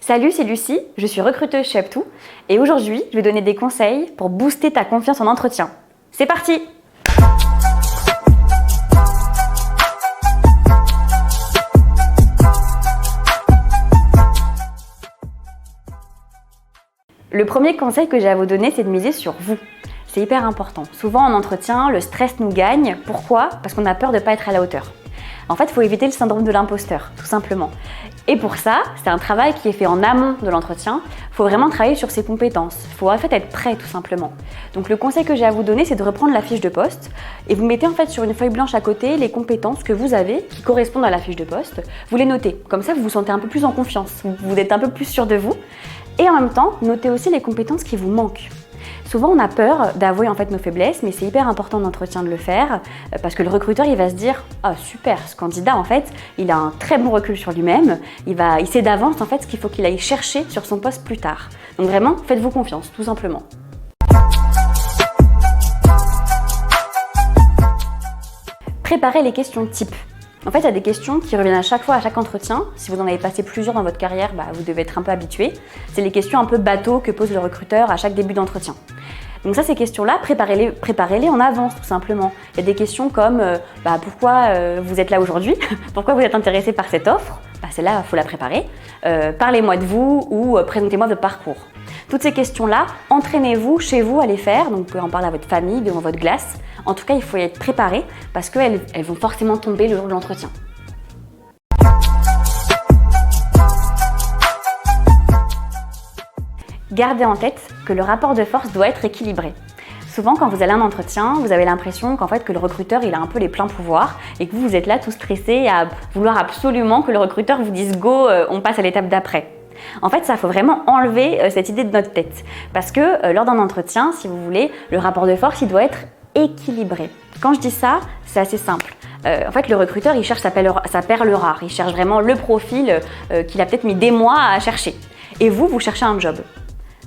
Salut, c'est Lucie, je suis recruteuse chez Uptoo et aujourd'hui, je vais donner des conseils pour booster ta confiance en entretien. C'est parti! Le premier conseil que j'ai à vous donner, c'est de miser sur vous. C'est hyper important. Souvent en entretien, le stress nous gagne. Pourquoi? Parce qu'on a peur de ne pas être à la hauteur. En fait, il faut éviter le syndrome de l'imposteur, tout simplement. Et pour ça, c'est un travail qui est fait en amont de l'entretien. Il faut vraiment travailler sur ses compétences. Il faut en fait être prêt, tout simplement. Donc le conseil que j'ai à vous donner, c'est de reprendre la fiche de poste et vous mettez en fait sur une feuille blanche à côté les compétences que vous avez qui correspondent à la fiche de poste. Vous les notez. Comme ça, vous vous sentez un peu plus en confiance. Vous êtes un peu plus sûr de vous. Et en même temps, notez aussi les compétences qui vous manquent. Souvent, on a peur d'avouer en fait nos faiblesses, mais c'est hyper important en entretien de le faire parce que le recruteur, il va se dire « Ah super, ce candidat en fait, il a un très bon recul sur lui-même, il sait d'avance en fait ce qu'il faut qu'il aille chercher sur son poste plus tard. » Donc vraiment, faites-vous confiance, tout simplement. Préparez les questions types. En fait, il y a des questions qui reviennent à chaque fois, à chaque entretien. Si vous en avez passé plusieurs dans votre carrière, vous devez être un peu habitué. C'est les questions un peu bateau que pose le recruteur à chaque début d'entretien. Donc ça, ces questions-là, préparez-les en avance, tout simplement. Il y a des questions comme pourquoi vous êtes là aujourd'hui? Pourquoi vous êtes intéressé par cette offre? Celle-là, il faut la préparer. Parlez-moi de vous ou présentez-moi votre parcours. Toutes ces questions-là, entraînez-vous chez vous à les faire. Donc vous pouvez en parler à votre famille, devant votre glace. En tout cas, il faut y être préparé parce qu'elles vont forcément tomber le jour de l'entretien. Gardez en tête que le rapport de force doit être équilibré. Souvent, quand vous allez à un entretien, vous avez l'impression qu'en fait que le recruteur il a un peu les pleins pouvoirs et que vous êtes là tout stressé à vouloir absolument que le recruteur vous dise go, on passe à l'étape d'après. En fait, ça, faut vraiment enlever cette idée de notre tête parce que lors d'un entretien, si vous voulez, le rapport de force il doit être équilibré. Quand je dis ça, c'est assez simple. En fait, le recruteur il cherche sa perle rare, il cherche vraiment le profil qu'il a peut-être mis des mois à chercher. Et vous cherchez un job.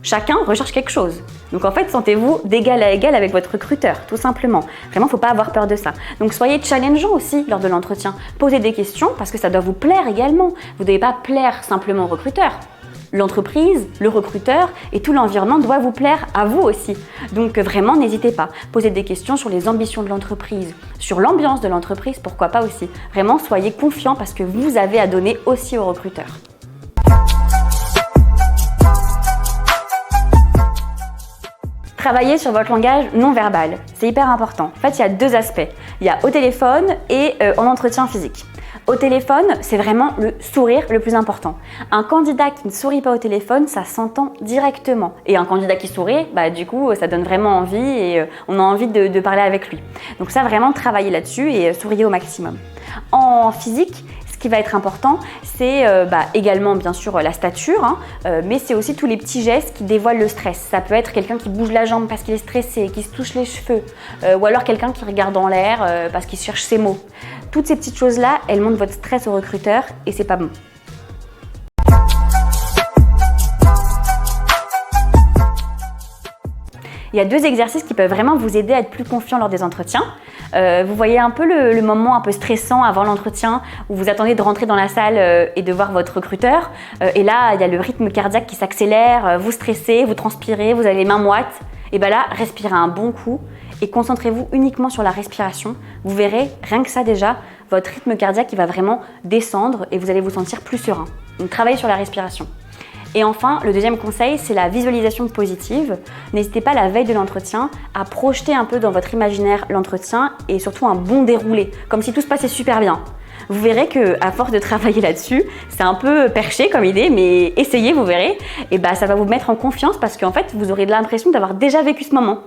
Chacun recherche quelque chose. Donc en fait, sentez-vous d'égal à égal avec votre recruteur, tout simplement. Vraiment, il ne faut pas avoir peur de ça. Donc soyez challengeant aussi lors de l'entretien. Posez des questions parce que ça doit vous plaire également. Vous ne devez pas plaire simplement au recruteur. L'entreprise, le recruteur et tout l'environnement doit vous plaire à vous aussi. Donc vraiment, n'hésitez pas. Posez des questions sur les ambitions de l'entreprise, sur l'ambiance de l'entreprise, pourquoi pas aussi. Vraiment, soyez confiants parce que vous avez à donner aussi au recruteur. Travaillez sur votre langage non verbal, c'est hyper important. En fait, il y a deux aspects. Il y a au téléphone et en entretien physique. Au téléphone, c'est vraiment le sourire le plus important. Un candidat qui ne sourit pas au téléphone, ça s'entend directement. Et un candidat qui sourit, du coup, ça donne vraiment envie et on a envie de parler avec lui. Donc ça, vraiment, travaillez là-dessus et souriez au maximum. En physique, ce qui va être important, c'est également bien sûr la stature, mais c'est aussi tous les petits gestes qui dévoilent le stress. Ça peut être quelqu'un qui bouge la jambe parce qu'il est stressé, qui se touche les cheveux, ou alors quelqu'un qui regarde en l'air parce qu'il cherche ses mots. Toutes ces petites choses-là, elles montrent votre stress au recruteur et c'est pas bon. Il y a deux exercices qui peuvent vraiment vous aider à être plus confiant lors des entretiens. Vous voyez un peu le moment un peu stressant avant l'entretien où vous attendez de rentrer dans la salle et de voir votre recruteur. Et là, il y a le rythme cardiaque qui s'accélère, vous stressez, vous transpirez, vous avez les mains moites. Et là, respirez un bon coup et concentrez-vous uniquement sur la respiration. Vous verrez, rien que ça déjà, votre rythme cardiaque il va vraiment descendre et vous allez vous sentir plus serein. Donc travaillez sur la respiration. Et enfin, le deuxième conseil, c'est la visualisation positive. N'hésitez pas la veille de l'entretien à projeter un peu dans votre imaginaire l'entretien et surtout un bon déroulé, comme si tout se passait super bien. Vous verrez qu'à force de travailler là-dessus, c'est un peu perché comme idée, mais essayez, vous verrez. Et ça va vous mettre en confiance parce qu'en fait, vous aurez l'impression d'avoir déjà vécu ce moment.